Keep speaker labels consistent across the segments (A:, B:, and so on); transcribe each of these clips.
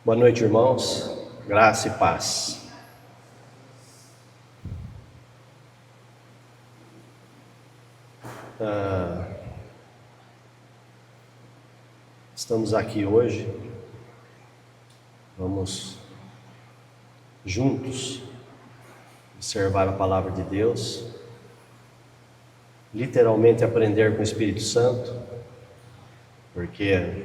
A: Boa noite, irmãos. Graça e paz. Estamos aqui hoje. Vamos juntos observar a palavra de Deus, literalmente aprender com o Espírito Santo, porque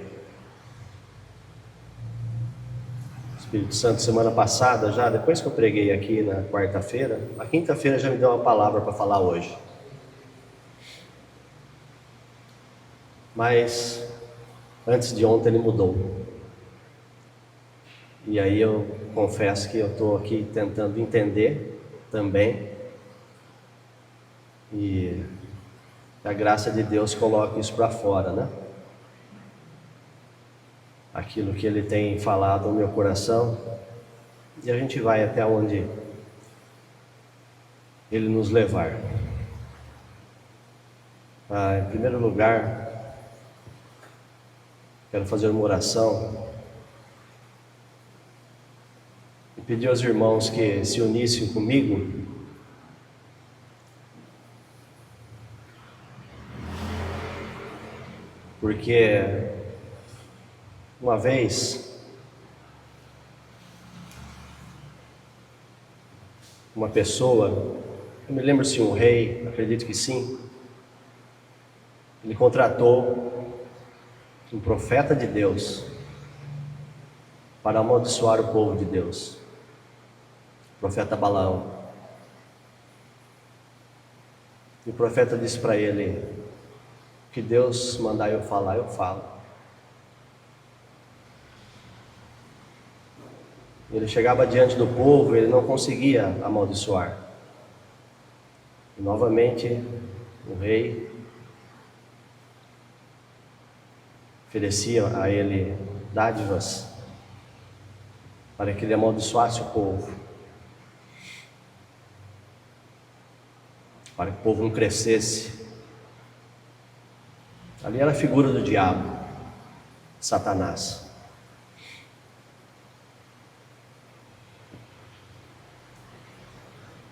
A: o Espírito Santo, semana passada, já depois que eu preguei aqui na quarta-feira, a quinta-feira já me deu uma palavra para falar hoje. Mas antes de ontem ele mudou. E aí eu confesso que eu estou aqui tentando entender também. E a graça de Deus coloca isso para fora, né? Aquilo que Ele tem falado no meu coração. E a gente vai até onde Ele nos levar. Em primeiro lugar, quero fazer uma oração e pedir aos irmãos que se unissem comigo porque uma vez uma pessoa, eu me lembro se um rei, acredito que sim, ele contratou um profeta de Deus para amaldiçoar o povo de Deus, o profeta Balaão. E o profeta disse para ele: o que Deus mandar eu falar, eu falo. Ele chegava diante do povo, ele não conseguia amaldiçoar. E novamente o rei oferecia a ele dádivas para que ele amaldiçoasse o povo, para que o povo não crescesse. Ali era a figura do diabo, Satanás.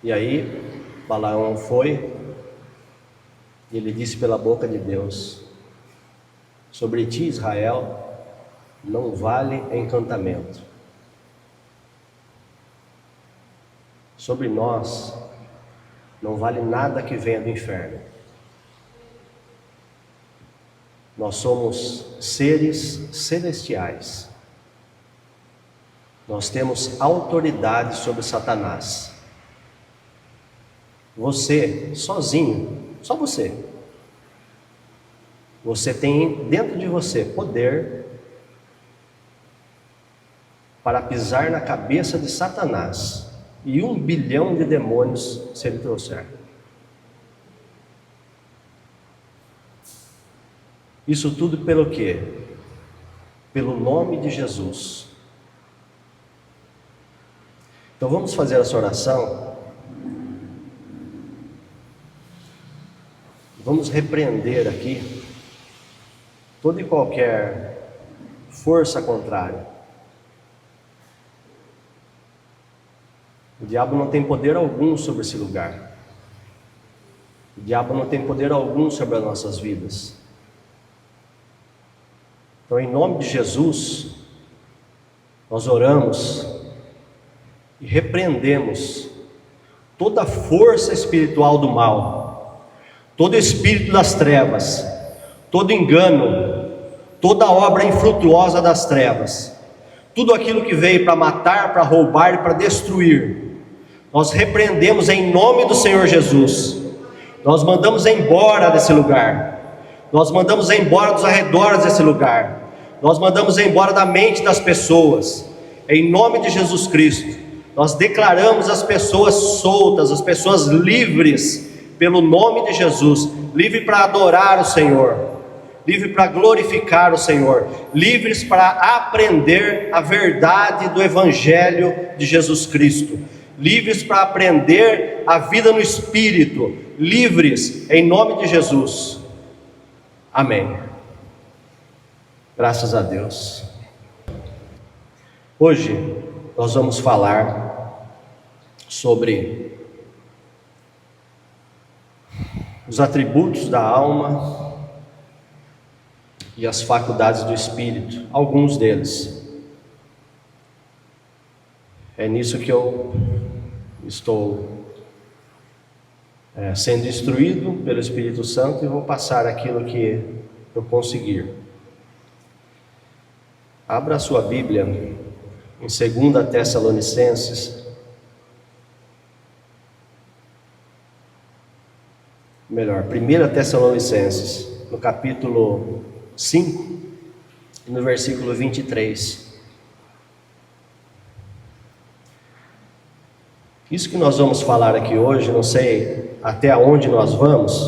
A: E aí Balaão foi e ele disse pela boca de Deus: sobre ti, Israel, não vale encantamento. Sobre nós não vale nada que venha do inferno. Nós somos seres celestiais. Nós temos autoridade sobre Satanás. Você, sozinho, só você tem dentro de você poder para pisar na cabeça de Satanás e 1 bilhão de demônios se ele trouxer. Isso tudo pelo quê? Pelo nome de Jesus. Então vamos fazer essa oração. Vamos repreender aqui toda e qualquer força contrária. O diabo não tem poder algum sobre esse lugar. O diabo não tem poder algum sobre as nossas vidas. Então, em nome de Jesus, nós oramos e repreendemos toda a força espiritual do mal, todo espírito das trevas, todo engano, toda obra infrutuosa das trevas, tudo aquilo que veio para matar, para roubar e para destruir, nós repreendemos em nome do Senhor Jesus. Nós mandamos embora desse lugar. Nós mandamos embora dos arredores desse lugar. Nós mandamos embora da mente das pessoas. Em nome de Jesus Cristo, nós declaramos as pessoas soltas, as pessoas livres, pelo nome de Jesus. Livre para adorar o Senhor, livre para glorificar o Senhor, livres para aprender a verdade do Evangelho de Jesus Cristo, livres para aprender a vida no Espírito, livres em nome de Jesus. Amém. Graças a Deus. Hoje nós vamos falar sobre os atributos da alma e as faculdades do espírito, alguns deles. É nisso que eu estou sendo instruído pelo Espírito Santo e vou passar aquilo que eu conseguir. Abra a sua Bíblia em 2 Tessalonicenses, melhor, 1 Tessalonicenses, no capítulo 5, no versículo 23. Isso que nós vamos falar aqui hoje, não sei até onde nós vamos,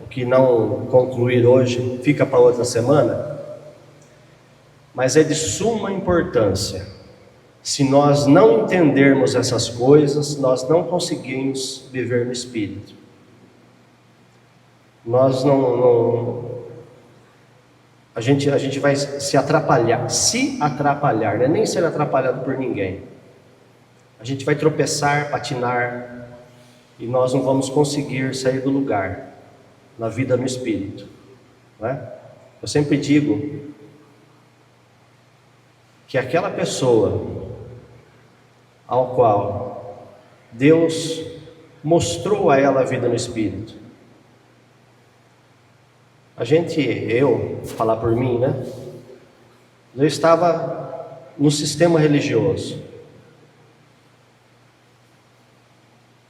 A: o que não concluir hoje fica para outra semana, mas é de suma importância. Se nós não entendermos essas coisas, nós não conseguimos viver no Espírito. Nós a gente vai se atrapalhar, né? Nem ser atrapalhado por ninguém. A gente vai tropeçar, patinar, e nós não vamos conseguir sair do lugar na vida no Espírito, não é? Eu sempre digo que aquela pessoa ao qual Deus mostrou a ela a vida no Espírito, eu falar por mim, né? Eu estava no sistema religioso.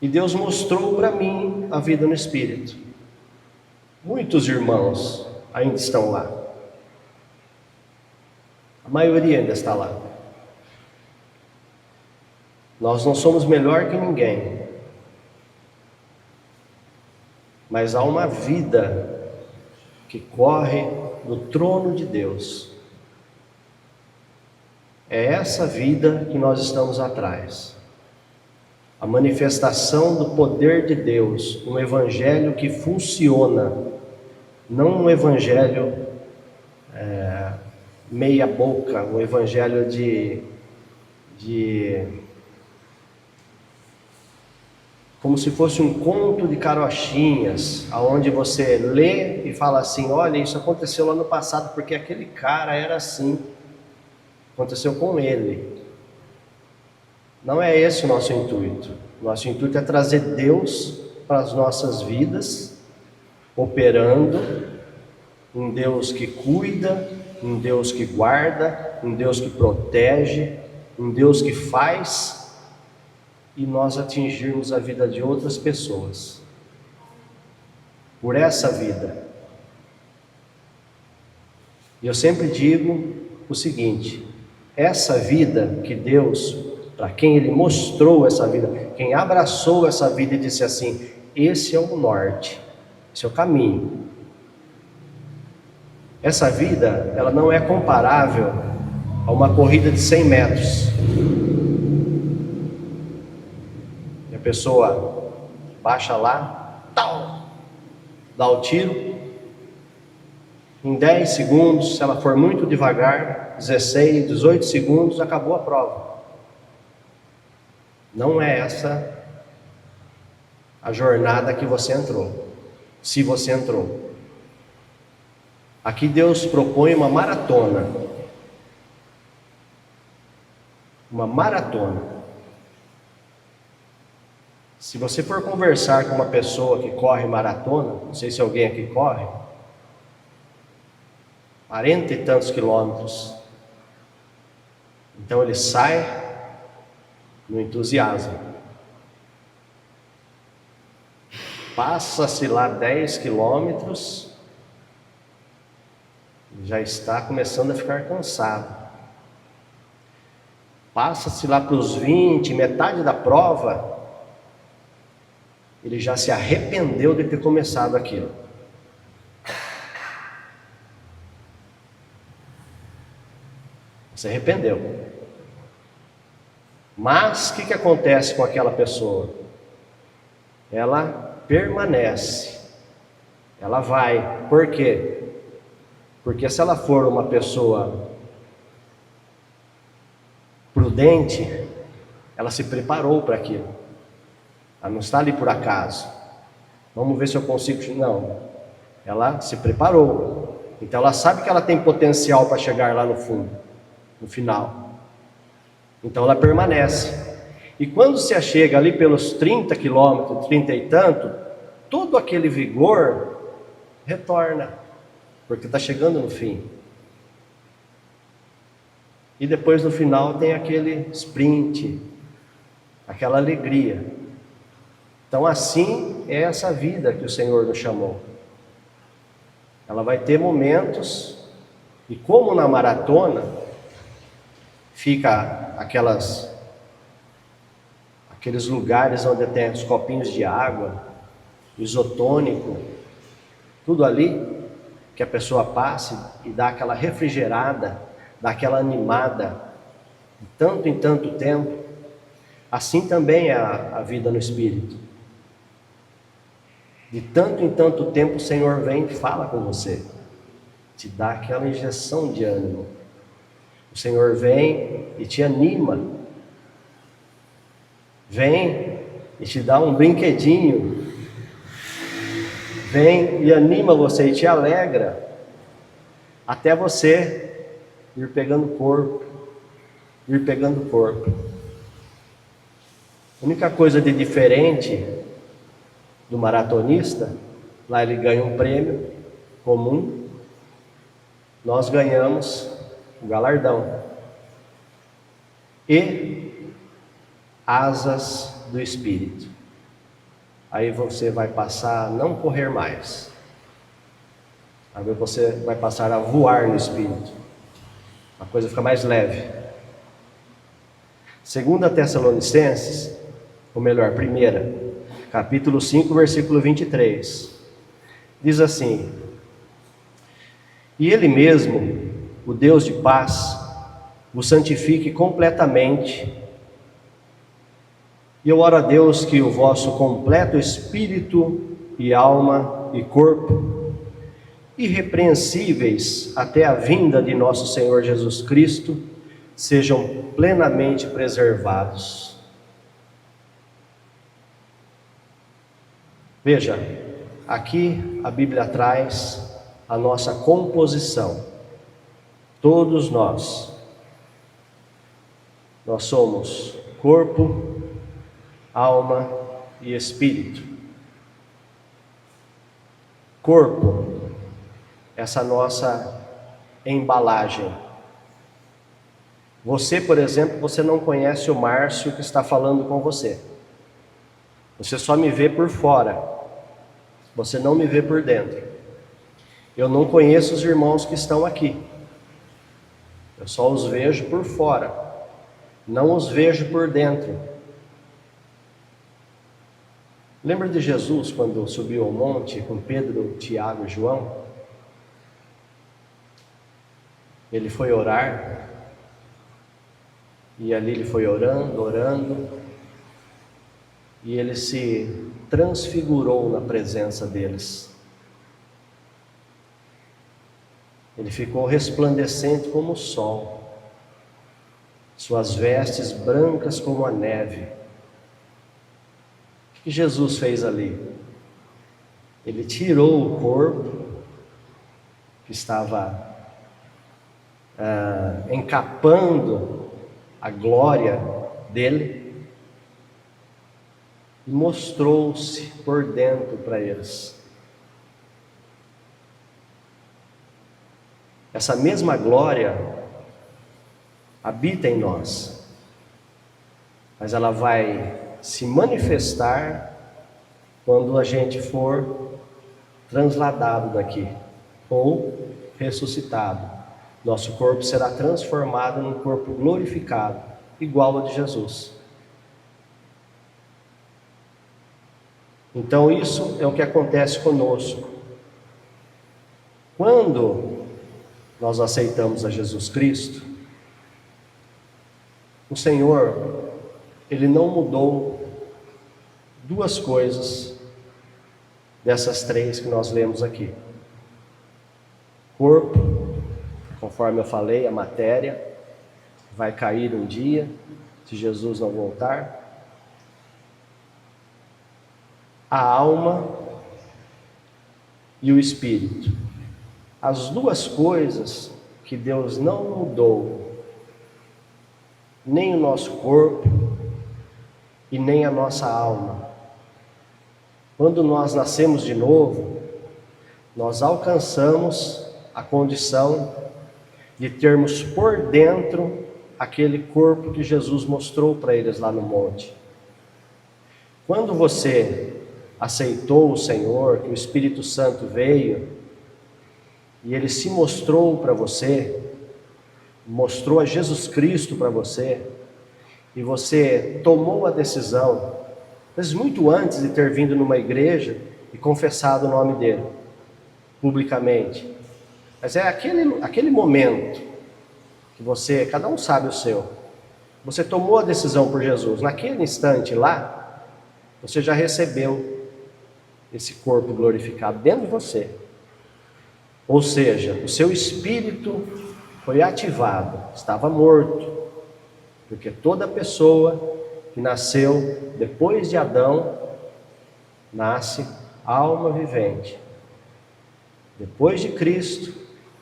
A: E Deus mostrou para mim a vida no Espírito. Muitos irmãos ainda estão lá. A maioria ainda está lá. Nós não somos melhor que ninguém. Mas há uma vida que corre no trono de Deus. É essa vida que nós estamos atrás. A manifestação do poder de Deus, um evangelho que funciona, não um evangelho meia boca, um evangelho como se fosse um conto de carochinhas, aonde você lê e fala assim: olha, isso aconteceu lá no passado porque aquele cara era assim, aconteceu com ele. Não é esse o nosso intuito. Nosso intuito é trazer Deus para as nossas vidas, operando, um Deus que cuida, um Deus que guarda, um Deus que protege, um Deus que faz, e nós atingirmos a vida de outras pessoas por essa vida. E eu sempre digo o seguinte: essa vida que Deus, para quem Ele mostrou essa vida, quem abraçou essa vida e disse assim: esse é o norte, esse é o caminho. Essa vida, ela não é comparável a uma corrida de 100 metros. E a pessoa baixa lá, dá o tiro, em 10 segundos, se ela for muito devagar, 16, 18 segundos, acabou a prova. Não é essa a jornada que você entrou, se você entrou. Aqui Deus propõe uma maratona. Uma maratona. Se você for conversar com uma pessoa que corre maratona, não sei se alguém aqui corre, 40 e tantos quilômetros. Então ele sai no entusiasmo. Passa-se lá 10 quilômetros, já está começando a ficar cansado. Passa-se lá para os 20, metade da prova, ele já se arrependeu de ter começado aquilo. Se arrependeu. Mas o que acontece com aquela pessoa? Ela permanece, ela vai. Por quê? Porque se ela for uma pessoa vidente, ela se preparou para aquilo. Ela não está ali por acaso. Vamos ver se eu consigo. Não. Ela se preparou. Então ela sabe que ela tem potencial para chegar lá no fundo, no final. Então ela permanece. E quando se achega ali pelos 30 quilômetros, 30 e tanto, todo aquele vigor retorna, porque está chegando no fim. E depois no final tem aquele sprint, aquela alegria. Então assim é essa vida que o Senhor nos chamou. Ela vai ter momentos, e como na maratona, fica aqueles lugares onde tem os copinhos de água, isotônico, tudo ali, que a pessoa passe e dá aquela refrigerada, dá aquela animada, de tanto em tanto tempo. Assim também é a vida no Espírito. De tanto em tanto tempo o Senhor vem e fala com você, te dá aquela injeção de ânimo. O Senhor vem e te anima, vem e te dá um brinquedinho, vem e anima você e te alegra, até você ir pegando corpo, A única coisa de diferente do maratonista, lá ele ganha um prêmio comum, nós ganhamos o galardão e asas do Espírito. Aí você vai passar a não correr mais, aí você vai passar a voar no Espírito, a coisa fica mais leve. 2 Tessalonicenses, ou melhor, 1, capítulo 5, versículo 23, diz assim: e Ele mesmo, o Deus de paz, vos santifique completamente. E eu oro a Deus que o vosso completo espírito e alma e corpo, irrepreensíveis até a vinda de nosso Senhor Jesus Cristo, sejam plenamente preservados. Veja, aqui a Bíblia traz a nossa composição. Todos nós somos corpo, alma e espírito. Corpo, essa nossa embalagem. Você, por exemplo, você não conhece o Márcio que está falando com você. Você só me vê por fora. Você não me vê por dentro. Eu não conheço os irmãos que estão aqui. Eu só os vejo por fora. Não os vejo por dentro. Lembra de Jesus quando subiu ao monte com Pedro, Tiago e João? Ele foi orar. E ali ele foi orando, e ele se transfigurou na presença deles. Ele ficou resplandecente como o sol, suas vestes brancas como a neve. O que Jesus fez ali? Ele tirou o corpo que estava encapando a glória dele, e mostrou-se por dentro para eles. Essa mesma glória habita em nós, mas ela vai se manifestar quando a gente for transladado daqui, ou ressuscitado. Nosso corpo será transformado num corpo glorificado, igual ao de Jesus. Então isso é o que acontece conosco. Quando nós aceitamos a Jesus Cristo, o Senhor, Ele não mudou duas coisas dessas três que nós lemos aqui. Corpo, conforme eu falei, a matéria, vai cair um dia, se Jesus não voltar. A alma e o espírito. As duas coisas que Deus não mudou, nem o nosso corpo e nem a nossa alma. Quando nós nascemos de novo, nós alcançamos a condição de termos por dentro aquele corpo que Jesus mostrou para eles lá no monte. Quando você aceitou o Senhor, que o Espírito Santo veio e Ele se mostrou para você, mostrou a Jesus Cristo para você, e você tomou a decisão, mas muito antes de ter vindo numa igreja e confessado o nome dele, publicamente. Mas é aquele momento que você, cada um sabe o seu, você tomou a decisão por Jesus, naquele instante lá, você já recebeu esse corpo glorificado dentro de você. Ou seja, o seu espírito foi ativado, estava morto, porque toda pessoa que nasceu depois de Adão, nasce alma vivente. Depois de Cristo,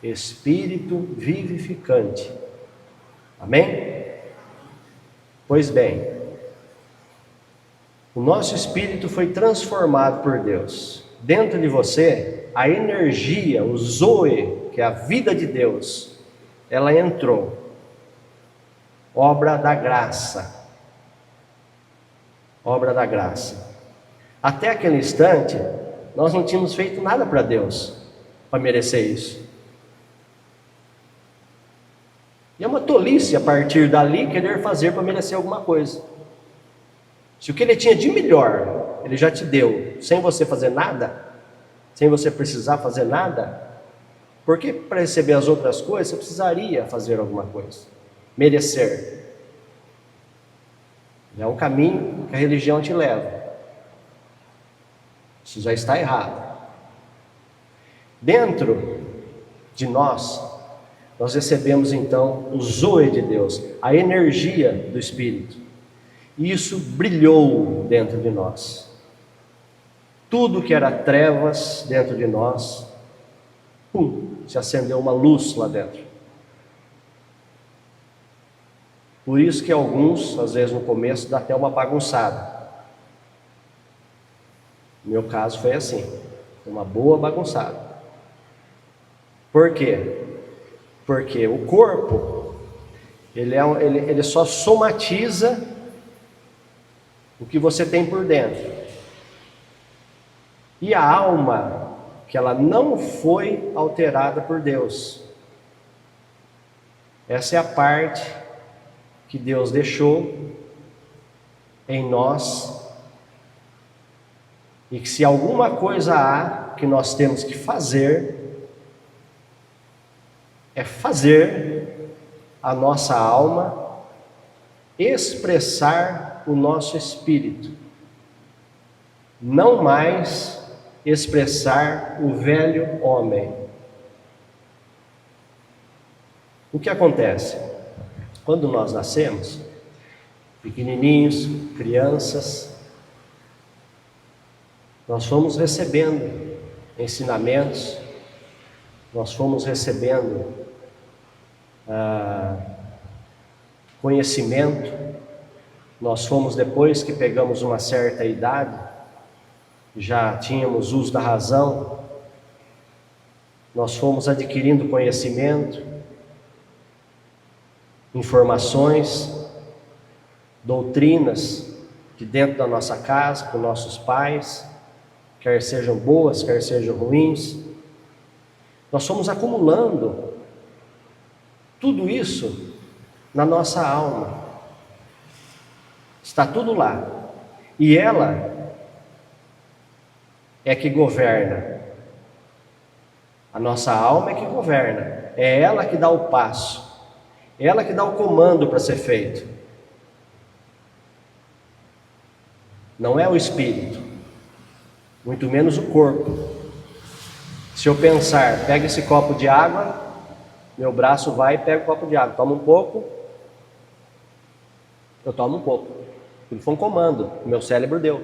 A: espírito vivificante. Amém? Pois bem, o nosso espírito foi transformado por Deus. Dentro de você, a energia, o Zoe, que é a vida de Deus, ela entrou. Obra da graça. Obra da graça. Até aquele instante, nós não tínhamos feito nada para Deus, para merecer isso. E é uma tolice a partir dali querer fazer para merecer alguma coisa. Se o que Ele tinha de melhor, Ele já te deu, sem você fazer nada, sem você precisar fazer nada, porque para receber as outras coisas, você precisaria fazer alguma coisa, merecer. É um caminho que a religião te leva. Isso já está errado. Dentro de nós recebemos então o Zoe de Deus, a energia do Espírito. E isso brilhou dentro de nós. Tudo que era trevas dentro de nós, se acendeu uma luz lá dentro. Por isso que alguns, às vezes no começo, dá até uma bagunçada. No meu caso foi assim, uma boa bagunçada. Por quê? Porque o corpo, ele só somatiza o que você tem por dentro. E a alma, que ela não foi alterada por Deus. Essa é a parte que Deus deixou em nós, e que se alguma coisa há que nós temos que fazer, é fazer a nossa alma expressar o nosso espírito, não mais expressar o velho homem. O que acontece? Quando nós nascemos, pequenininhos, crianças, nós fomos recebendo ensinamentos, nós fomos recebendo conhecimento, nós fomos, depois que pegamos uma certa idade, já tínhamos uso da razão, nós fomos adquirindo conhecimento, informações, doutrinas de dentro da nossa casa, com nossos pais, quer sejam boas, quer sejam ruins. Nós fomos acumulando tudo isso na nossa alma. Está tudo lá. E ela é que governa. A nossa alma é que governa. É ela que dá o passo. É ela que dá o comando para ser feito. Não é o espírito, muito menos o corpo. Se eu pensar, pega esse copo de água, meu braço vai e pega o copo de água, toma um pouco, Eu tomo um pouco. Ele foi um comando, o meu cérebro deu.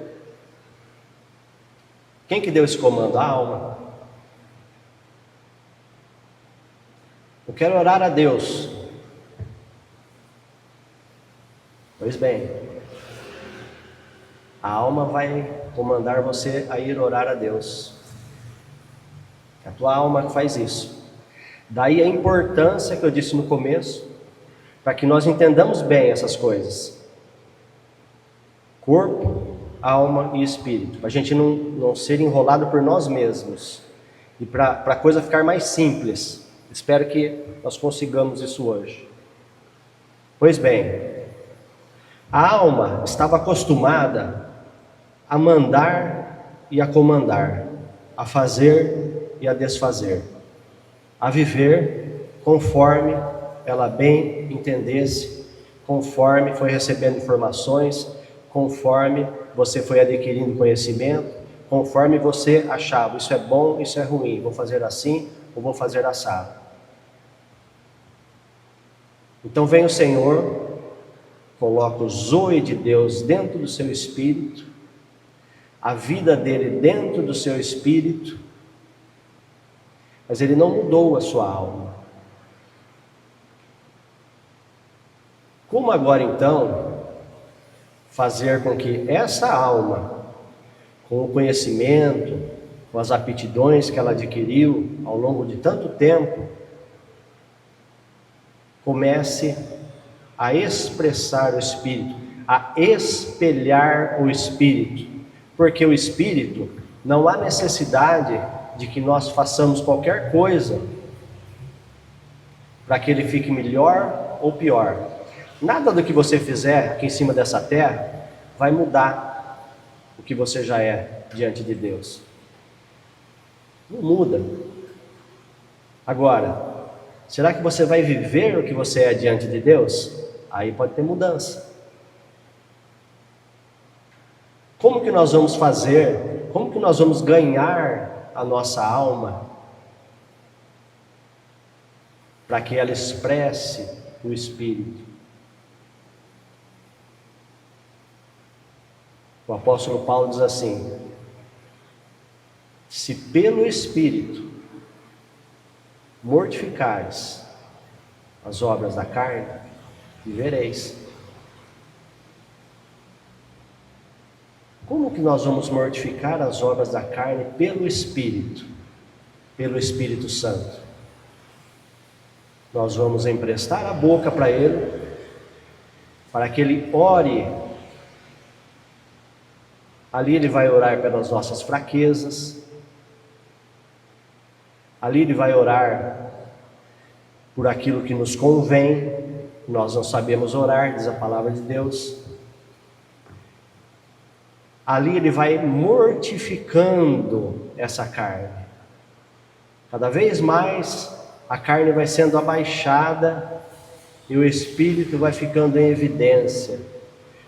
A: Quem que deu esse comando? A alma. Eu quero orar a Deus. Pois bem, a alma vai comandar você a ir orar a Deus. É a tua alma que faz isso. Daí a importância que eu disse no começo, para que nós entendamos bem essas coisas. Corpo, alma e espírito. Para a gente não ser enrolado por nós mesmos. E para a coisa ficar mais simples. Espero que nós consigamos isso hoje. Pois bem, a alma estava acostumada a mandar e a comandar, a fazer e a desfazer, a viver conforme ela bem entendesse, conforme foi recebendo informações, conforme você foi adquirindo conhecimento, conforme você achava, isso é bom, isso é ruim, vou fazer assim ou vou fazer assado. Então vem o Senhor, coloca o zoe de Deus dentro do seu espírito, a vida dele dentro do seu espírito, mas ele não mudou a sua alma. Como agora então fazer com que essa alma, com o conhecimento, com as aptidões que ela adquiriu ao longo de tanto tempo, comece a expressar o Espírito, a espelhar o Espírito, porque o Espírito, não há necessidade de que nós façamos qualquer coisa para que ele fique melhor ou pior. Nada do que você fizer aqui em cima dessa terra vai mudar o que você já é diante de Deus. Não muda. Agora, será que você vai viver o que você é diante de Deus? Aí pode ter mudança. Como que nós vamos fazer? Como que nós vamos ganhar a nossa alma para que ela expresse o Espírito? O apóstolo Paulo diz assim: se pelo Espírito mortificares as obras da carne, vivereis. Como que nós vamos mortificar as obras da carne pelo Espírito Santo? Nós vamos emprestar a boca para Ele, para que Ele ore. Ali Ele vai orar pelas nossas fraquezas, ali Ele vai orar por aquilo que nos convém. Nós não sabemos orar, diz a palavra de Deus. Ali Ele vai mortificando essa carne. Cada vez mais a carne vai sendo abaixada e o Espírito vai ficando em evidência.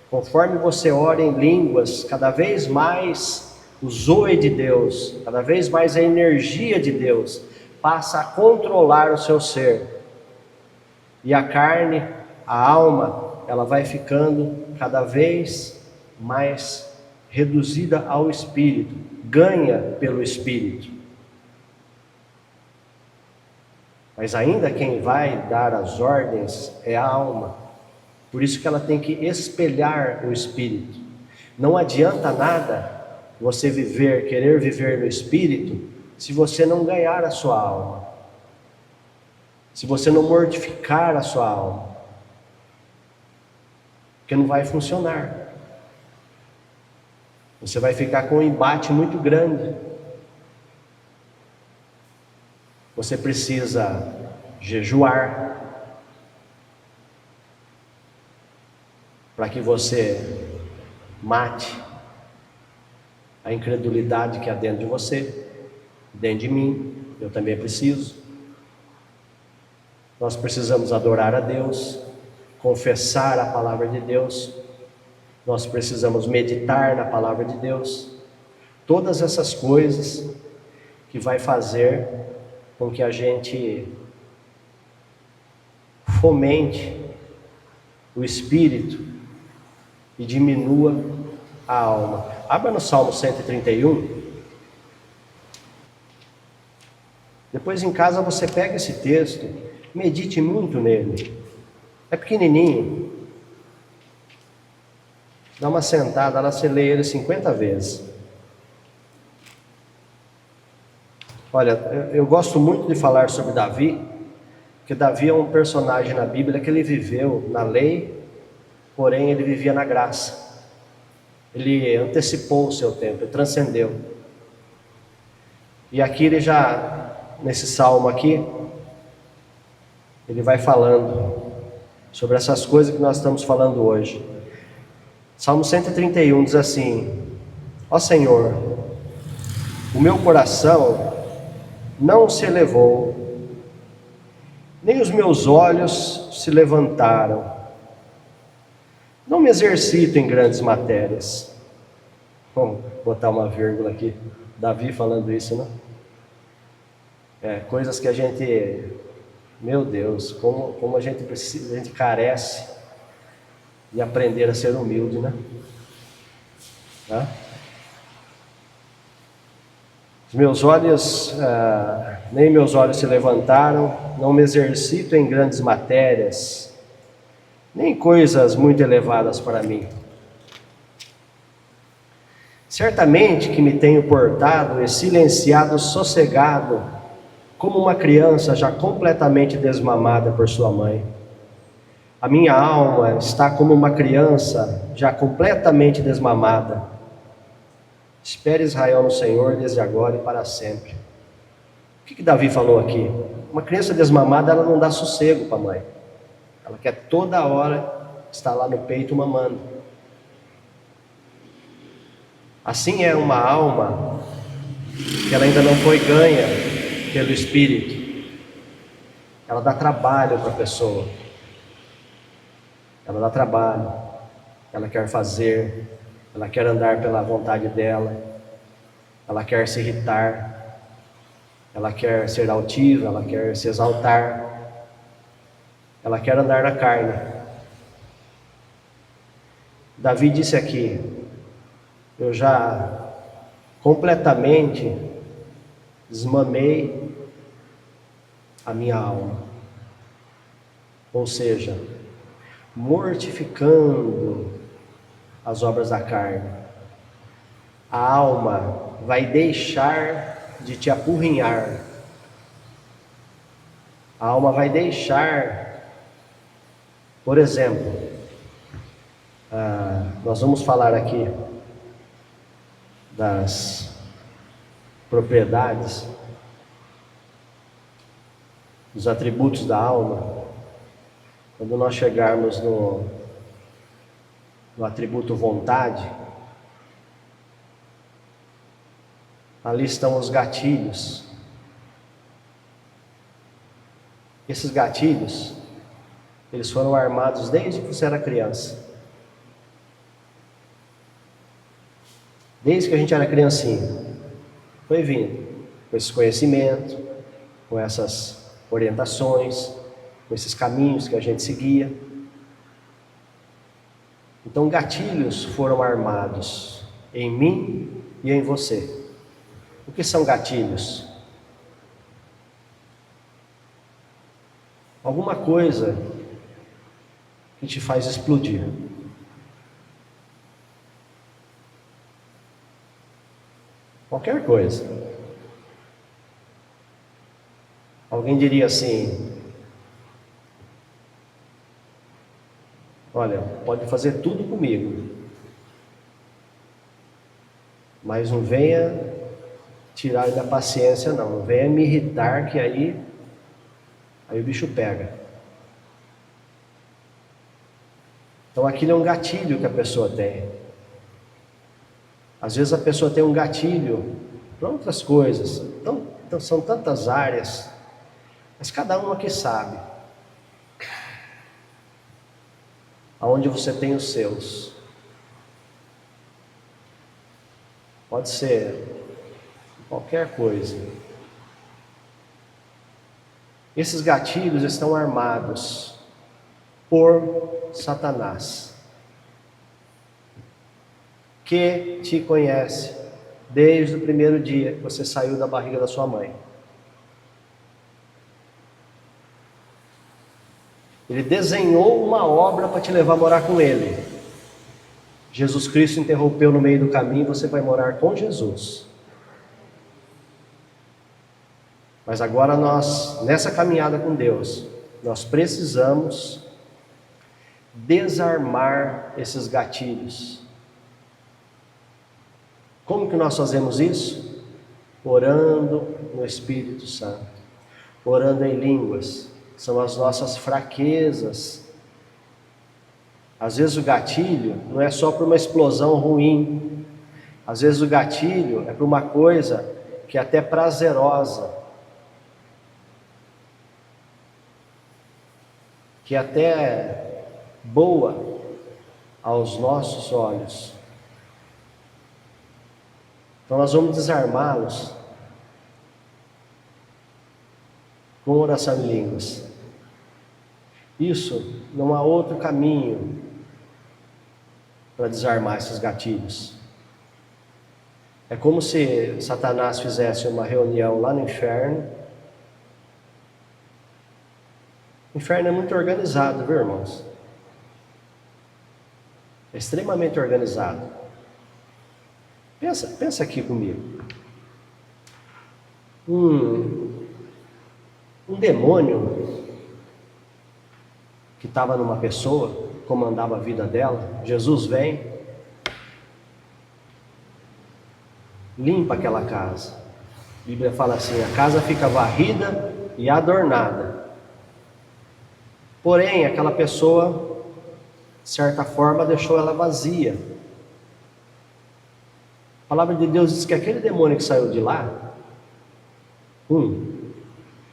A: Conforme você ora em línguas, cada vez mais o zoe de Deus, cada vez mais a energia de Deus passa a controlar o seu ser. E a carne, a alma, ela vai ficando cada vez mais reduzida ao Espírito, ganha pelo Espírito. Mas ainda quem vai dar as ordens é a alma. Por isso que ela tem que espelhar o Espírito. Não adianta nada você querer viver no Espírito, se você não ganhar a sua alma. Se você não mortificar a sua alma. Porque não vai funcionar. Você vai ficar com um embate muito grande. Você precisa jejuar para que você mate a incredulidade que há dentro de você, dentro de mim. Eu também preciso. Nós precisamos adorar a Deus, confessar a palavra de Deus. Nós precisamos meditar na palavra de Deus. Todas essas coisas que vai fazer com que a gente fomente o Espírito e diminua a alma. Abra no Salmo 131. Depois em casa você pega esse texto, medite muito nele. É pequenininho. Dá uma sentada lá, você lê ele 50 vezes. Olha, eu gosto muito de falar sobre Davi, porque Davi é um personagem na Bíblia que ele viveu na lei, porém ele vivia na graça. Ele antecipou o seu tempo, ele transcendeu. E aqui ele já, nesse salmo aqui, ele vai falando sobre essas coisas que nós estamos falando hoje. Salmo 131 diz assim: ó Senhor, o meu coração não se elevou, nem os meus olhos se levantaram. Não me exercito em grandes matérias. Vamos botar uma vírgula aqui. Davi falando isso, né? Coisas que a gente, meu Deus, como a gente precisa, a gente carece de aprender a ser humilde, né? Tá? Nem meus olhos se levantaram, não me exercito em grandes matérias, nem coisas muito elevadas para mim. Certamente que me tenho portado e silenciado sossegado, como uma criança já completamente desmamada por sua mãe. A minha alma está como uma criança já completamente desmamada. Espere Israel no Senhor desde agora e para sempre. O que Davi falou aqui? Uma criança desmamada, ela não dá sossego para a mãe. Ela quer toda hora estar lá no peito mamando. Assim é uma alma que ela ainda não foi ganha pelo Espírito. Ela dá trabalho para a pessoa. Ela dá trabalho. Ela quer fazer. Ela quer andar pela vontade dela. Ela quer se irritar. Ela quer ser altiva. Ela quer se exaltar. Ela quer andar na carne. Davi disse aqui: eu já completamente desmamei a minha alma. Ou seja, mortificando as obras da carne. A alma vai deixar de te apurrinhar. A alma vai deixar, por exemplo, nós vamos falar aqui das propriedades, dos atributos da alma. Quando nós chegarmos no atributo vontade, ali estão os gatilhos. Esses gatilhos, eles foram armados desde que você era criança. Desde que a gente era criancinha, foi vindo com esse conhecimento, com essas orientações, com esses caminhos que a gente seguia. Então gatilhos foram armados em mim e em você. O que são gatilhos? Alguma coisa que te faz explodir. Qualquer coisa. Alguém diria assim: olha, pode fazer tudo comigo, mas não venha tirar da paciência não venha me irritar, que aí o bicho pega. Então aquilo é um gatilho que a pessoa tem. Às vezes a pessoa tem um gatilho para outras coisas. Então são tantas áreas, mas cada um aqui sabe aonde você tem os seus. Pode ser qualquer coisa. Esses gatilhos estão armados por Satanás. que te conhece desde o primeiro dia que você saiu da barriga da sua mãe. Ele desenhou uma obra para te levar a morar com Ele. Jesus Cristo interrompeu no meio do caminho e você vai morar com Jesus. Mas agora nós, nessa caminhada com Deus, nós precisamos desarmar esses gatilhos. Como que nós fazemos isso? Orando no Espírito Santo, orando em línguas. São as nossas fraquezas. Às vezes o gatilho não é só para uma explosão ruim. Às vezes o gatilho é para uma coisa que é até prazerosa, que é até boa aos nossos olhos. Então nós vamos desarmá-los com oração em línguas. Isso, não há outro caminho para desarmar esses gatilhos. É como se Satanás fizesse uma reunião lá no inferno. O inferno é muito organizado, viu, irmãos? É extremamente organizado. Pensa aqui comigo. Um demônio que estava numa pessoa, comandava a vida dela. Jesus vem, limpa aquela casa. A Bíblia fala assim: a casa fica varrida e adornada. Porém, aquela pessoa, de certa forma, deixou ela vazia. A palavra de Deus diz que aquele demônio que saiu de lá,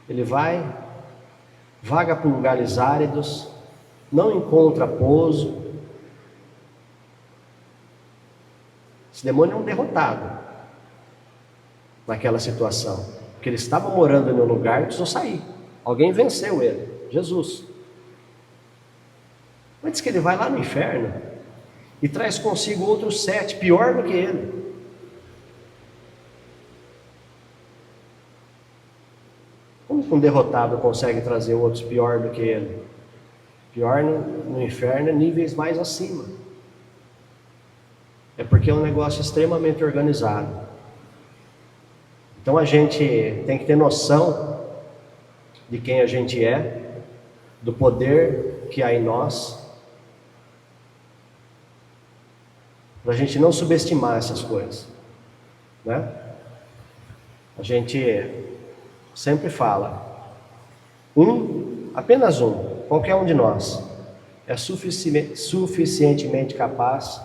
A: ele vai, vaga por lugares áridos, não encontra pouso. Esse demônio é um derrotado naquela situação, porque ele estava morando em um lugar e precisou sair. Alguém venceu ele, Jesus. Mas diz que ele vai lá no inferno e traz consigo outros 7, pior do que ele. Como que um derrotado consegue trazer outros pior do que ele? Pior no inferno, níveis mais acima. É porque é um negócio extremamente organizado. Então a gente tem que ter noção de quem a gente é, do poder que há em nós, para a gente não subestimar essas coisas, né? A gente sempre fala, apenas qualquer um de nós é suficientemente capaz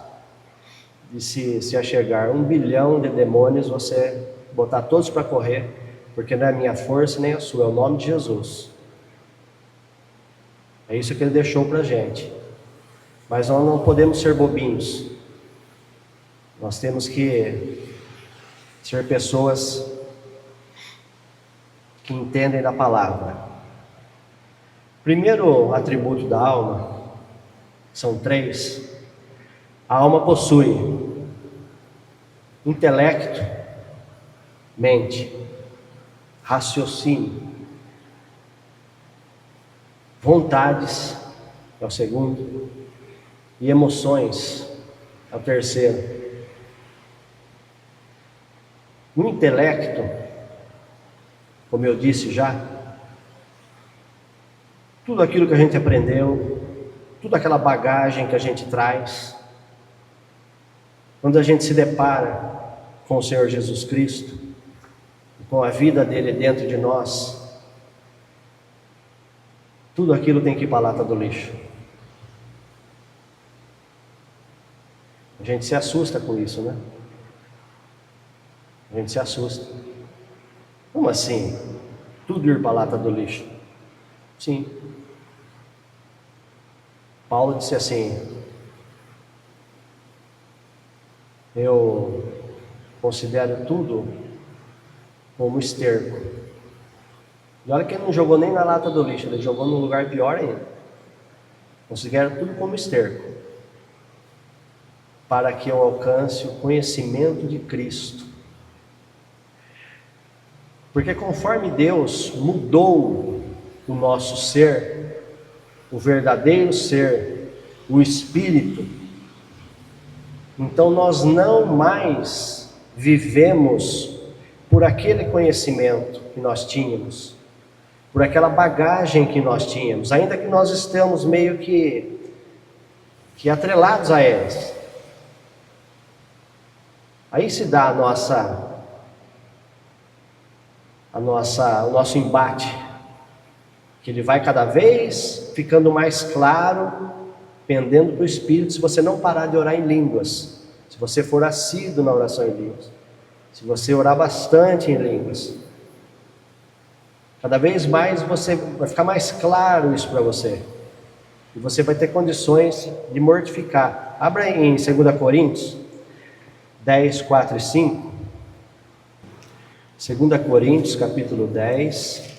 A: de se achegar 1 bilhão de demônios, você botar todos para correr, porque não é a minha força nem a sua, é o nome de Jesus. É isso que ele deixou para a gente. Mas nós não podemos ser bobinhos. Nós temos que ser pessoas que entendem da palavra. Primeiro atributo da alma, são 3. A alma possui intelecto, mente, raciocínio, vontades, é o segundo, e emoções, é o terceiro. O intelecto, como eu disse já, tudo aquilo que a gente aprendeu, toda aquela bagagem que a gente traz, quando a gente se depara com o Senhor Jesus Cristo, com a vida dele dentro de nós, tudo aquilo tem que ir para a lata do lixo. A gente se assusta com isso, né? A gente se assusta. Como assim? Tudo ir para a lata do lixo? Sim. Paulo disse assim: eu considero tudo como esterco. E olha que ele não jogou nem na lata do lixo, ele jogou num lugar pior ainda. Considero tudo como esterco. para que eu alcance o conhecimento de Cristo. Porque conforme Deus mudou o nosso ser, o verdadeiro ser, o Espírito, então nós não mais vivemos por aquele conhecimento que nós tínhamos, por aquela bagagem que nós tínhamos, ainda que nós estamos meio que atrelados a eles. Aí se dá o nosso embate, que ele vai cada vez ficando mais claro, pendendo para o Espírito, se você não parar de orar em línguas, se você for assíduo na oração em línguas, se você orar bastante em línguas, cada vez mais vai ficar mais claro isso para você, e você vai ter condições de mortificar. Abra em 2 Coríntios 10, 4 e 5. 2 Coríntios capítulo 10,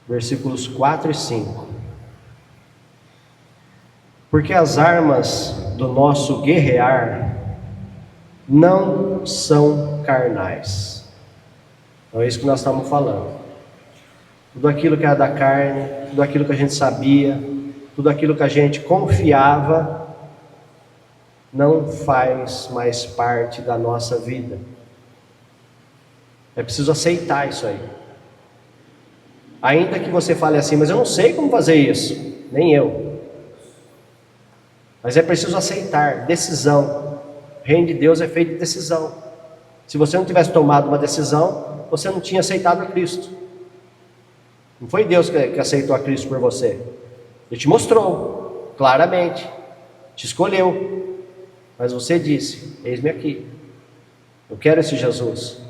A: versículos 4 e 5. Porque as armas do nosso guerrear não são carnais. Então é isso que nós estamos falando. Tudo aquilo que era da carne, tudo aquilo que a gente sabia, tudo aquilo que a gente confiava, não faz mais parte da nossa vida. É preciso aceitar isso aí. Ainda que você fale assim, mas eu não sei como fazer isso, nem eu. Mas é preciso aceitar, decisão. O reino de Deus é feito de decisão. Se você não tivesse tomado uma decisão, você não tinha aceitado a Cristo. Não foi Deus que aceitou a Cristo por você. Ele te mostrou, claramente, te escolheu. Mas você disse, eis-me aqui, eu quero esse Jesus.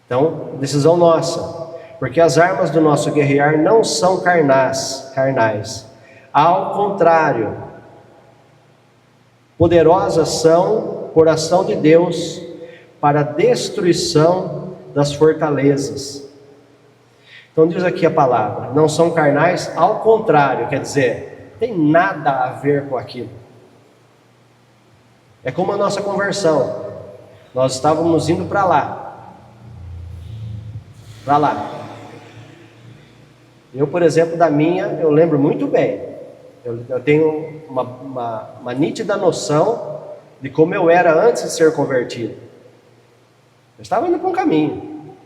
A: Então, decisão nossa, porque as armas do nosso guerrear não são carnais, ao contrário, poderosas são por ação de Deus, para a destruição das fortalezas. Então diz aqui a palavra, não são carnais, ao contrário, quer dizer, tem nada a ver com aquilo. É como a nossa conversão. Nós estávamos indo para lá. Eu, por exemplo, da minha, eu lembro muito bem. Eu tenho uma nítida noção de como eu era antes de ser convertido. Eu estava indo para um caminho.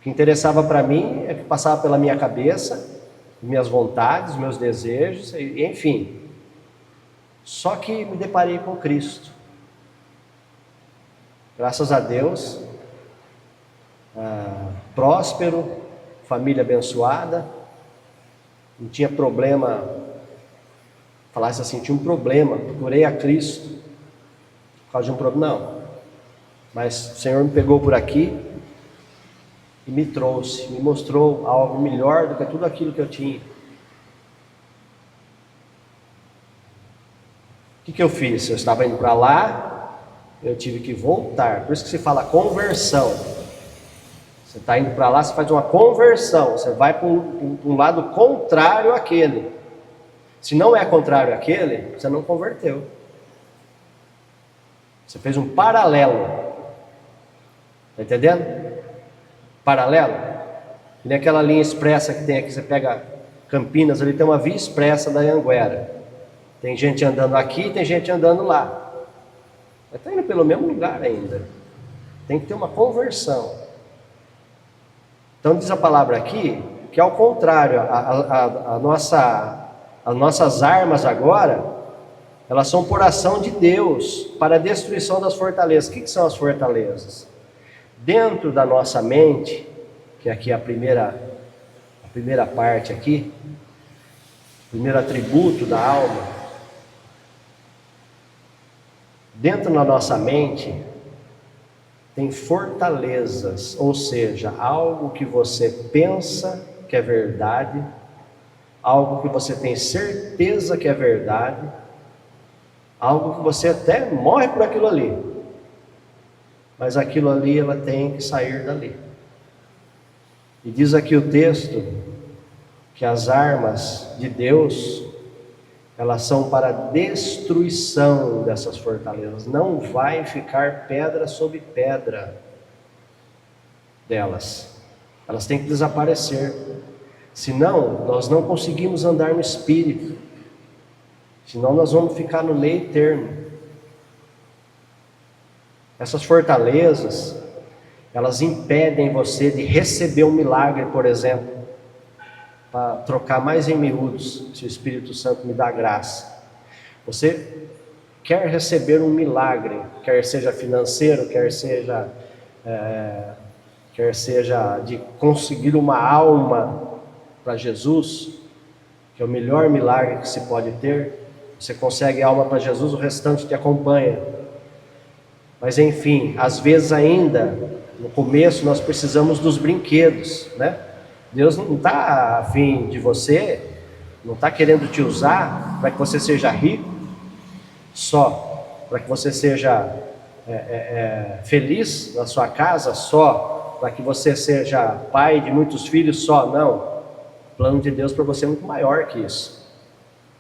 A: O que interessava para mim é que passava pela minha cabeça, minhas vontades, meus desejos, enfim. Só que me deparei com Cristo. Graças a Deus, próspero, família abençoada, não tinha problema, falasse assim, tinha um problema, procurei a Cristo, por causa de um problema, não. Mas o Senhor me pegou por aqui e me trouxe, me mostrou algo melhor do que tudo aquilo que eu tinha. O que eu fiz? Eu estava indo para lá, eu tive que voltar. Por isso que se fala conversão. Você está indo para lá, você faz uma conversão. Você vai para um lado contrário àquele. Se não é contrário àquele, você não converteu. Você fez um paralelo. Está entendendo? Paralelo. E naquela linha expressa que tem aqui, você pega Campinas, ali tem uma via expressa da Anhanguera. Tem gente andando aqui, tem gente andando lá. Está indo pelo mesmo lugar ainda. Tem que ter uma conversão. Então diz a palavra aqui, que ao contrário, as nossas armas agora, elas são por ação de Deus, para a destruição das fortalezas. O que são as fortalezas? Dentro da nossa mente, que aqui é a primeira parte aqui, o primeiro atributo da alma, dentro da nossa mente tem fortalezas, ou seja, algo que você pensa que é verdade, algo que você tem certeza que é verdade, algo que você até morre por aquilo ali, mas aquilo ali ela tem que sair dali. E diz aqui o texto que as armas de Deus elas são para destruição dessas fortalezas. Não vai ficar pedra sobre pedra delas. Elas têm que desaparecer. Senão, nós não conseguimos andar no Espírito. Senão, nós vamos ficar no meio termo. Essas fortalezas, elas impedem você de receber um milagre, por exemplo. Para trocar mais em miúdos, se o Espírito Santo me dá graça. Você quer receber um milagre, quer seja financeiro, quer seja de conseguir uma alma para Jesus, que é o melhor milagre que se pode ter. Você consegue alma para Jesus, o restante te acompanha. Mas enfim, às vezes ainda, no começo, nós precisamos dos brinquedos, né? Deus não está afim de você, não está querendo te usar para que você seja rico, só para que você seja feliz na sua casa, só para que você seja pai de muitos filhos, só. Não, o plano de Deus para você é muito maior que isso,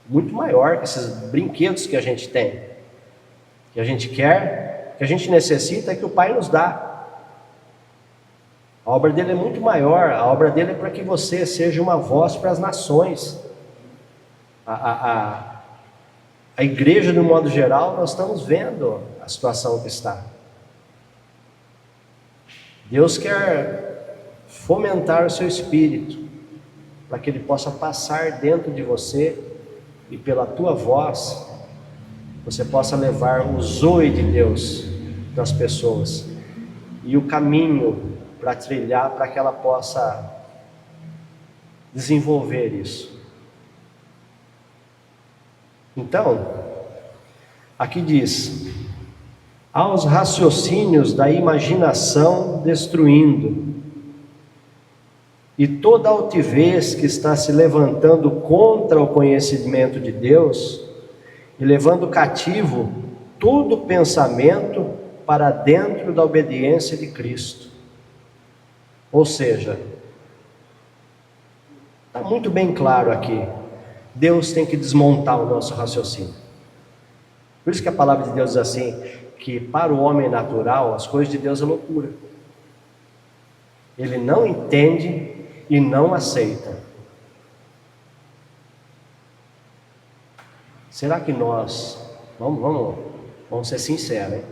A: muito maior que esses brinquedos que a gente tem, que a gente quer, que a gente necessita, é que o Pai nos dá. A obra dele é muito maior. A obra dele é para que você seja uma voz para as nações. A igreja, de um modo geral, nós estamos vendo a situação que está. Deus quer fomentar o seu espírito, para que ele possa passar dentro de você, e pela tua voz, você possa levar o zoe de Deus das pessoas, e o caminho para trilhar, para que ela possa desenvolver isso. Então, aqui diz: aos raciocínios da imaginação destruindo, e toda altivez que está se levantando contra o conhecimento de Deus, e levando cativo todo pensamento para dentro da obediência de Cristo. Ou seja, está muito bem claro aqui, Deus tem que desmontar o nosso raciocínio. Por isso que a palavra de Deus diz assim, que para o homem natural, as coisas de Deus é loucura. Ele não entende e não aceita. Será que nós, vamos ser sinceros, hein?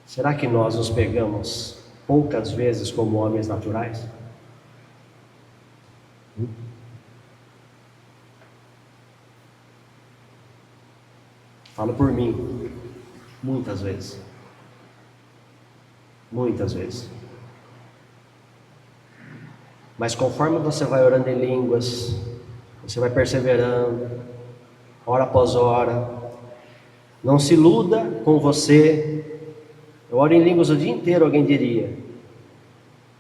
A: Será que nós nos pegamos poucas vezes como homens naturais? Falo por mim, muitas vezes. Muitas vezes. Mas conforme você vai orando em línguas, você vai perseverando, hora após hora, não se iluda com você. Eu oro em línguas o dia inteiro, alguém diria.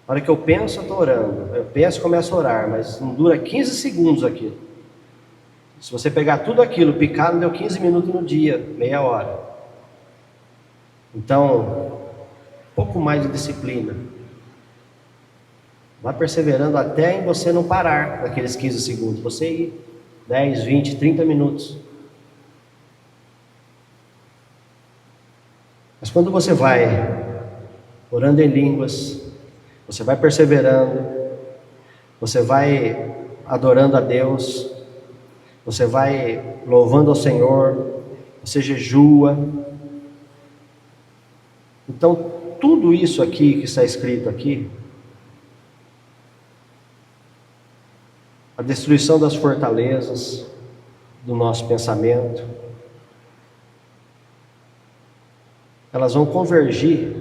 A: Na hora que eu penso, eu estou orando. Eu penso e começo a orar, mas não dura 15 segundos aquilo. Se você pegar tudo aquilo, picar, não deu 15 minutos no dia, meia hora. Então, pouco mais de disciplina. Vai perseverando até em você não parar naqueles 15 segundos. Você ir 10, 20, 30 minutos. Mas quando você vai orando em línguas, você vai perseverando, você vai adorando a Deus, você vai louvando ao Senhor, você jejua. Então, tudo isso aqui que está escrito aqui, a destruição das fortalezas do nosso pensamento, elas vão convergir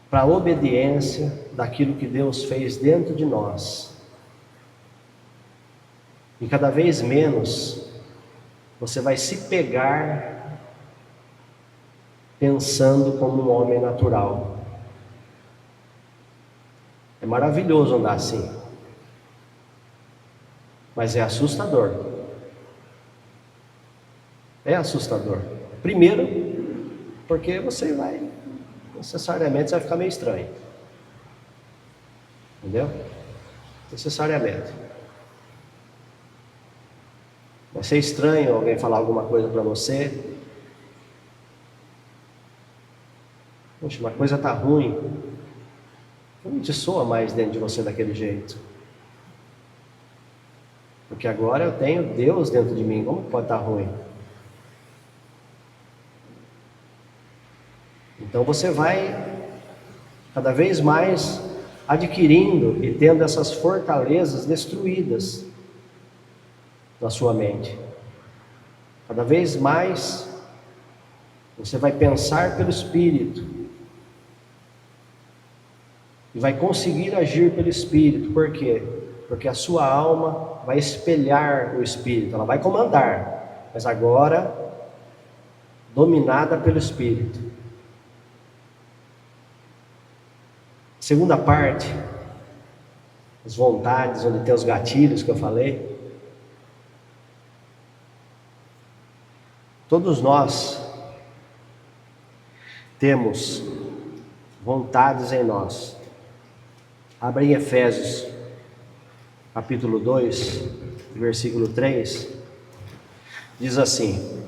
A: para a obediência daquilo que Deus fez dentro de nós. E cada vez menos você vai se pegar pensando como um homem natural. É maravilhoso andar assim, mas é assustador. É assustador. Primeiro, porque você vai, necessariamente, você vai ficar meio estranho. Entendeu? Necessariamente. Vai ser estranho alguém falar alguma coisa para você. Poxa, uma coisa está ruim. Não te soa mais dentro de você daquele jeito. Porque agora eu tenho Deus dentro de mim. Como pode estar ruim? Então você vai cada vez mais adquirindo e tendo essas fortalezas destruídas na sua mente. Cada vez mais você vai pensar pelo Espírito e vai conseguir agir pelo Espírito. Por quê? Porque a sua alma vai espelhar o Espírito, ela vai comandar, mas agora dominada pelo Espírito. Segunda parte, as vontades, onde tem os gatilhos que eu falei. Todos nós temos vontades em nós. Abra em Efésios, capítulo 2, versículo 3. Diz assim: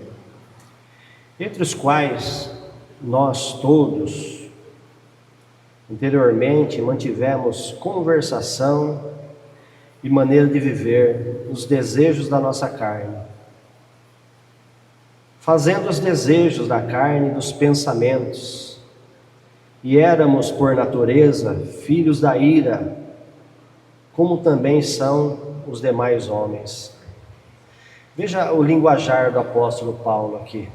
A: entre os quais nós todos anteriormente mantivemos conversação e maneira de viver nos desejos da nossa carne, fazendo os desejos da carne e dos pensamentos, e éramos por natureza filhos da ira, como também são os demais homens. Veja o linguajar do apóstolo Paulo aqui.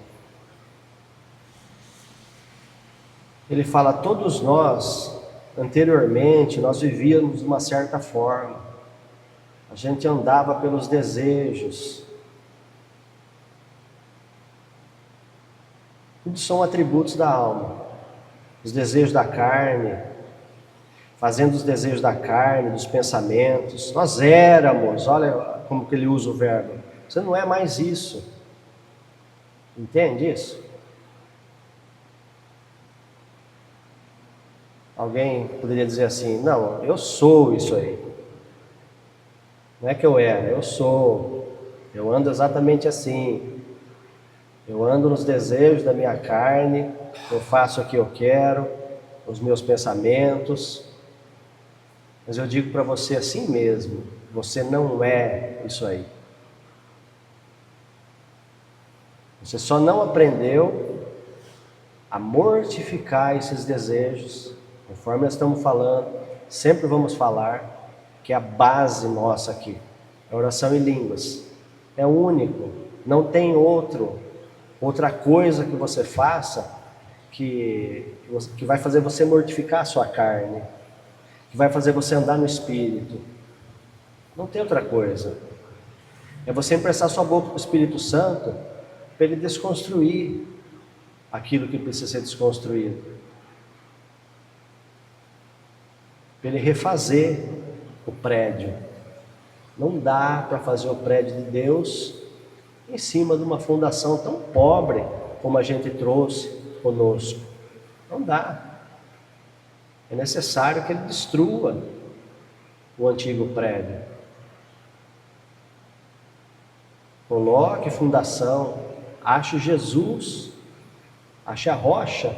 A: Ele fala: todos nós, anteriormente, nós vivíamos de uma certa forma. A gente andava pelos desejos. Tudo são atributos da alma. Os desejos da carne, fazendo os desejos da carne, dos pensamentos. Nós éramos, olha como que ele usa o verbo. Você não é mais isso. Entende isso? Alguém poderia dizer assim: não, eu sou isso aí. Não é que eu era, eu sou. Eu ando exatamente assim. Eu ando nos desejos da minha carne, eu faço o que eu quero, os meus pensamentos. Mas eu digo para você assim mesmo: você não é isso aí. Você só não aprendeu a mortificar esses desejos. Conforme nós estamos falando, sempre vamos falar que é a base nossa aqui, a oração em línguas. É único, não tem outra coisa que você faça que vai fazer você mortificar a sua carne, que vai fazer você andar no Espírito. Não tem outra coisa. É você emprestar sua boca para o Espírito Santo, para ele desconstruir aquilo que precisa ser desconstruído, para ele refazer o prédio. Não dá para fazer o prédio de Deus em cima de uma fundação tão pobre como a gente trouxe conosco. Não dá. É necessário que ele destrua o antigo prédio. Coloque fundação, ache Jesus, ache a rocha,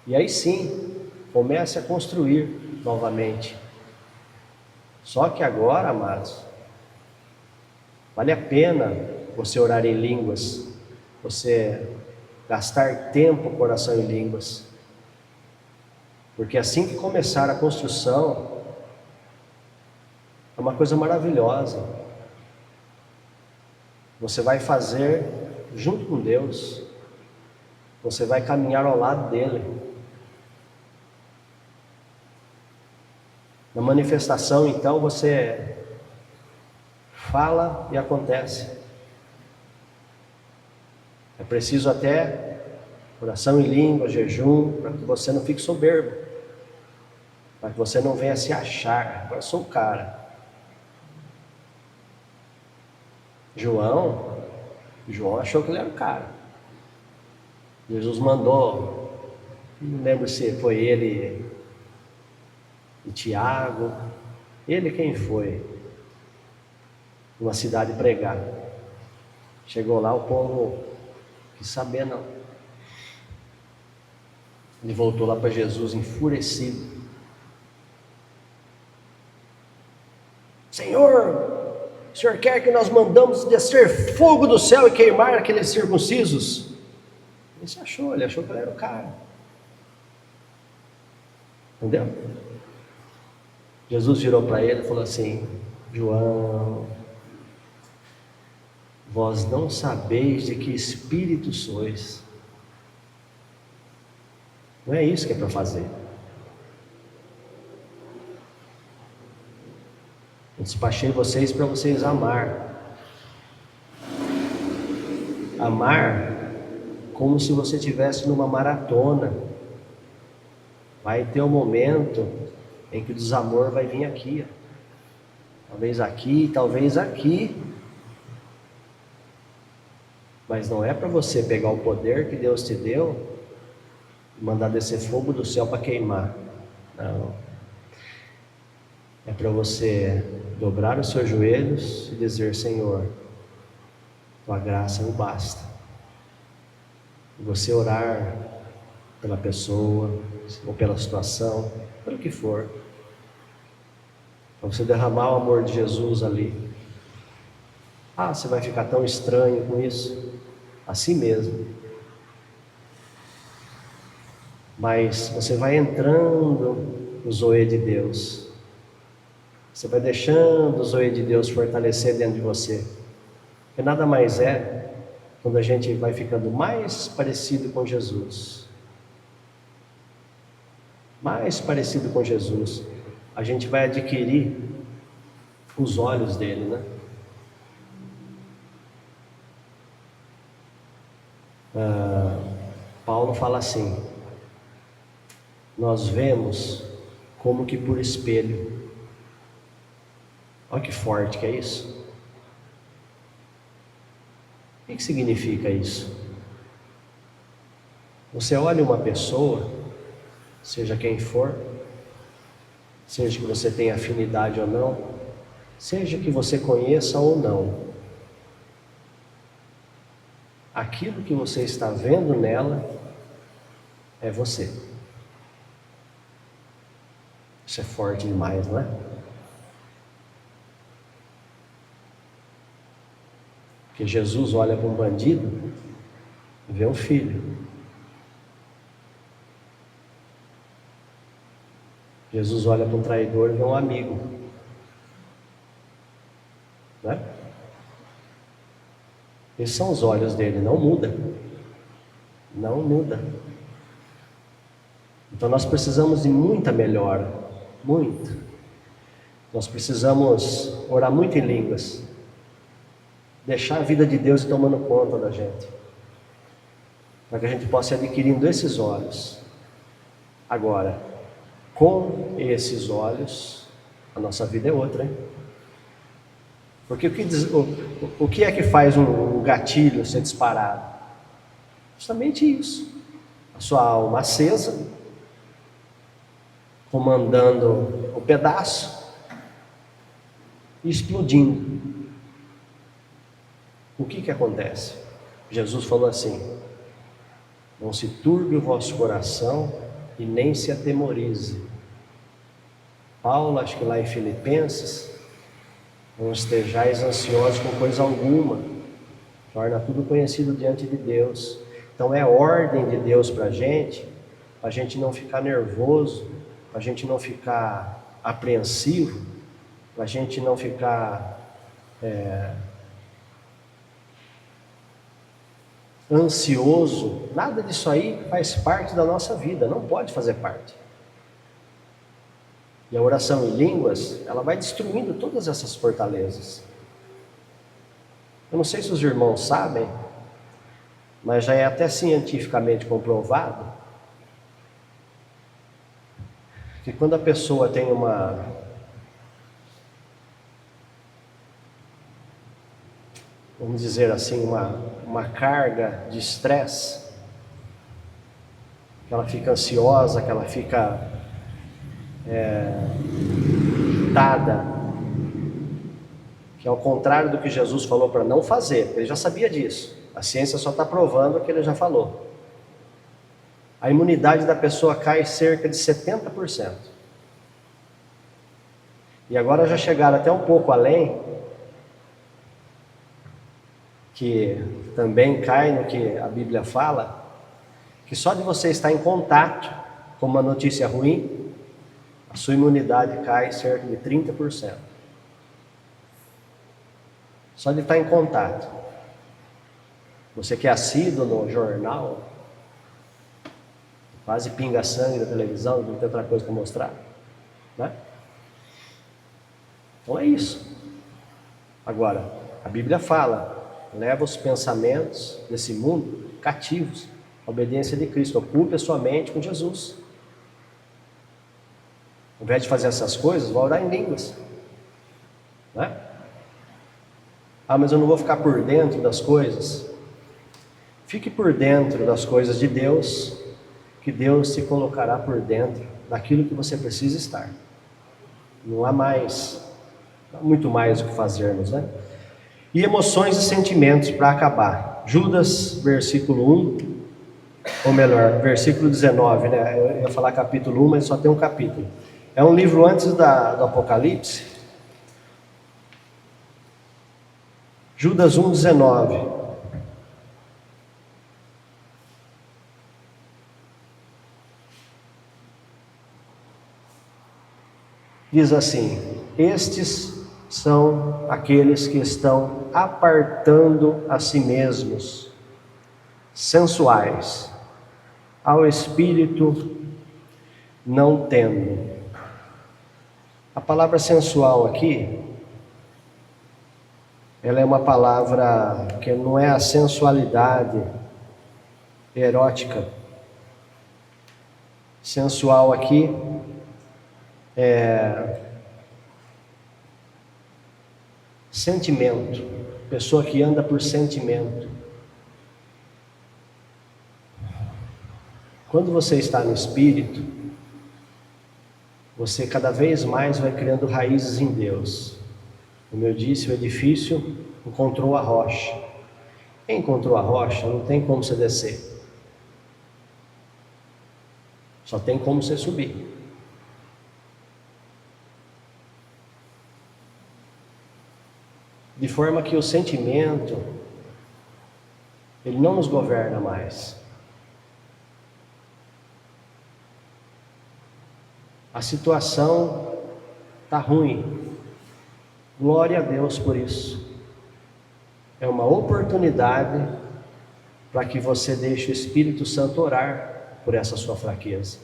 A: e aí sim, comece a construir novamente. Só que agora, amados, vale a pena você orar em línguas, você gastar tempo com oração em línguas, porque assim que começar a construção, é uma coisa maravilhosa. Você vai fazer junto com Deus, você vai caminhar ao lado dele. Na manifestação, então, você fala e acontece. É preciso até oração em língua, jejum, para que você não fique soberbo, para que você não venha se achar: agora eu sou o cara. João achou que ele era o cara. Jesus mandou, não lembro se foi ele e Tiago, ele quem foi, numa cidade pregar. Chegou lá, o povo quis saber não. Ele voltou lá para Jesus enfurecido. Senhor, o Senhor quer que nós mandamos descer fogo do céu e queimar aqueles circuncisos? Ele achou que ele era o cara. Entendeu? Jesus virou para ele e falou assim: João, vós não sabeis de que espírito sois. Não é isso que é para fazer. Eu despachei vocês para vocês amar. Amar como se você estivesse numa maratona. Vai ter um momento em que o desamor vai vir aqui. Talvez aqui, talvez aqui. Mas não é para você pegar o poder que Deus te deu e mandar descer fogo do céu para queimar. Não. É para você dobrar os seus joelhos e dizer: Senhor, tua graça me basta. E você orar pela pessoa, ou pela situação, pelo que for. Para você derramar o amor de Jesus ali. Ah, você vai ficar tão estranho com isso? Assim mesmo. Mas você vai entrando no zoe de Deus. Você vai deixando o zoe de Deus fortalecer dentro de você. Porque nada mais é quando a gente vai ficando mais parecido com Jesus. Mais parecido com Jesus, a gente vai adquirir os olhos dele, né? Paulo fala assim: nós vemos como que por espelho. Olha que forte que é isso. O que significa isso? Você olha uma pessoa, seja quem for, seja que você tenha afinidade ou não, seja que você conheça ou não, aquilo que você está vendo nela é você. Isso é forte demais, não é? Porque Jesus olha para um bandido e vê um filho. Jesus olha para um traidor e vê um amigo. Não é? Esses são os olhos dele, não muda. Não muda. Então nós precisamos de muita melhora. Muito. Nós precisamos orar muito em línguas. Deixar a vida de Deus ir tomando conta da gente. Para que a gente possa ir adquirindo esses olhos. Agora, com esses olhos, a nossa vida é outra, hein? Porque o que é que faz um gatilho ser disparado? Justamente isso. A sua alma acesa, comandando o pedaço e explodindo. O que acontece? Jesus falou assim: não se turbe o vosso coração e nem se atemorize. Paulo, acho que lá em Filipenses, não estejais ansiosos com coisa alguma, torna tudo conhecido diante de Deus. Então é ordem de Deus para a gente não ficar nervoso, para a gente não ficar apreensivo, para a gente não ficar ansioso. Nada disso aí faz parte da nossa vida, não pode fazer parte. E a oração em línguas, ela vai destruindo todas essas fortalezas. Eu não sei se os irmãos sabem, mas já é até cientificamente comprovado que quando a pessoa tem vamos dizer assim, uma carga de estresse, que ela fica ansiosa, que ela fica irritada, que é ao contrário do que Jesus falou para não fazer, ele já sabia disso. A ciência só está provando o que ele já falou. A imunidade da pessoa cai cerca de 70%. E agora já chegaram até um pouco além, que também cai no que a Bíblia fala, que só de você estar em contato com uma notícia ruim, a sua imunidade cai cerca de 30%. Só de estar em contato. Você que é assíduo no jornal, quase pinga sangue da televisão, não tem outra coisa para mostrar, né? Então é isso. Agora, a Bíblia fala, leva os pensamentos desse mundo cativos à obediência de Cristo. Ocupe a sua mente com Jesus. Ao invés de fazer essas coisas, vá orar em línguas, né? Ah, mas eu não vou ficar por dentro das coisas. Fique por dentro das coisas de Deus, que Deus se colocará por dentro daquilo que você precisa estar. Não há muito mais o que fazermos, né? E emoções e sentimentos para acabar. Judas, versículo 1, ou melhor, versículo 19, né? Eu ia falar capítulo 1, mas só tem um capítulo. É um livro antes do Apocalipse. Judas 1, 19. Diz assim: estes são aqueles que estão apartando a si mesmos, sensuais, ao Espírito não tendo. A palavra sensual aqui, ela é uma palavra que não é a sensualidade erótica. Sensual aqui é sentimento, pessoa que anda por sentimento. Quando você está no Espírito, você cada vez mais vai criando raízes em Deus. Como eu disse, o edifício encontrou a rocha. Quem encontrou a rocha, não tem como você descer. Só tem como você subir. De forma que o sentimento, ele não nos governa mais. A situação está ruim. Glória a Deus por isso. É uma oportunidade para que você deixe o Espírito Santo orar por essa sua fraqueza.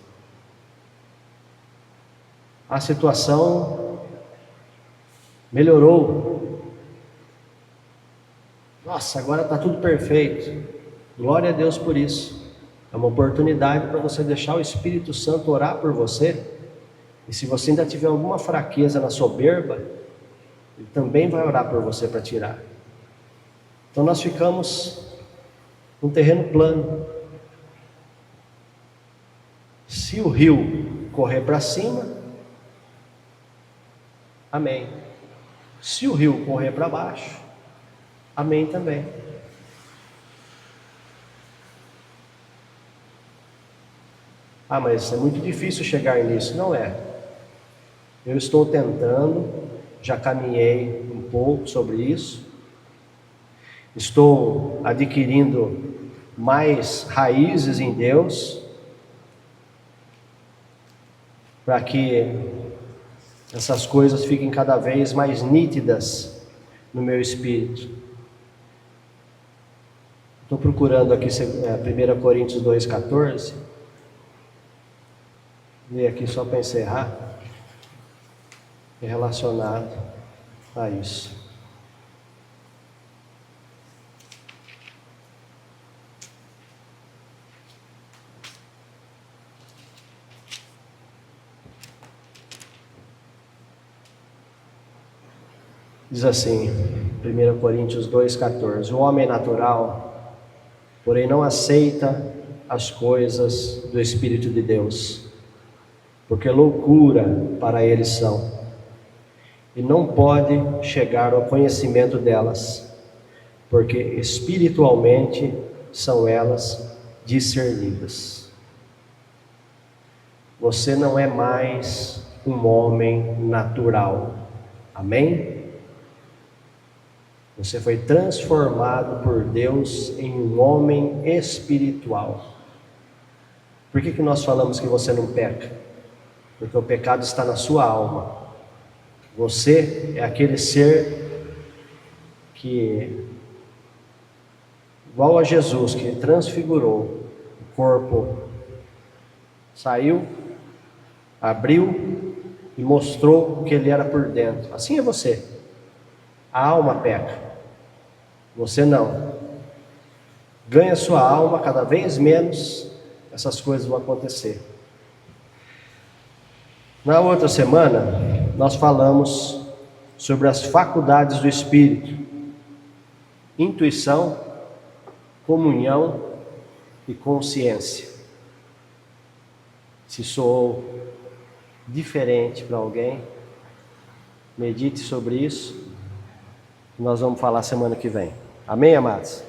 A: A situação melhorou. Nossa, agora está tudo perfeito. Glória a Deus por isso. É uma oportunidade para você deixar o Espírito Santo orar por você. E se você ainda tiver alguma fraqueza na soberba, ele também vai orar por você para tirar. Então nós ficamos num terreno plano. Se o rio correr para cima, amém. Se o rio correr para baixo, amém também. Ah, mas é muito difícil chegar nisso. Não é. Eu estou tentando, já caminhei um pouco sobre isso. Estou adquirindo mais raízes em Deus, para que essas coisas fiquem cada vez mais nítidas no meu espírito. Estou procurando aqui 1 Coríntios 2,14. Vou aqui só para encerrar. É relacionado a isso. Diz assim, 1 Coríntios 2,14: o homem natural, porém, não aceita as coisas do Espírito de Deus, porque loucura para eles são, e não pode chegar ao conhecimento delas, porque espiritualmente são elas discernidas. Você não é mais um homem natural. Amém? Você foi transformado por Deus em um homem espiritual. Por que nós falamos que você não peca? Porque o pecado está na sua alma. Você é aquele ser que, igual a Jesus, que transfigurou, o corpo saiu, abriu e mostrou o que ele era por dentro. Assim é você. A alma peca, você não. Ganha sua alma, cada vez menos essas coisas vão acontecer. Na outra semana, nós falamos sobre as faculdades do Espírito: intuição, comunhão e consciência. Se soou diferente para alguém, medite sobre isso. Nós vamos falar semana que vem. Amém, amados?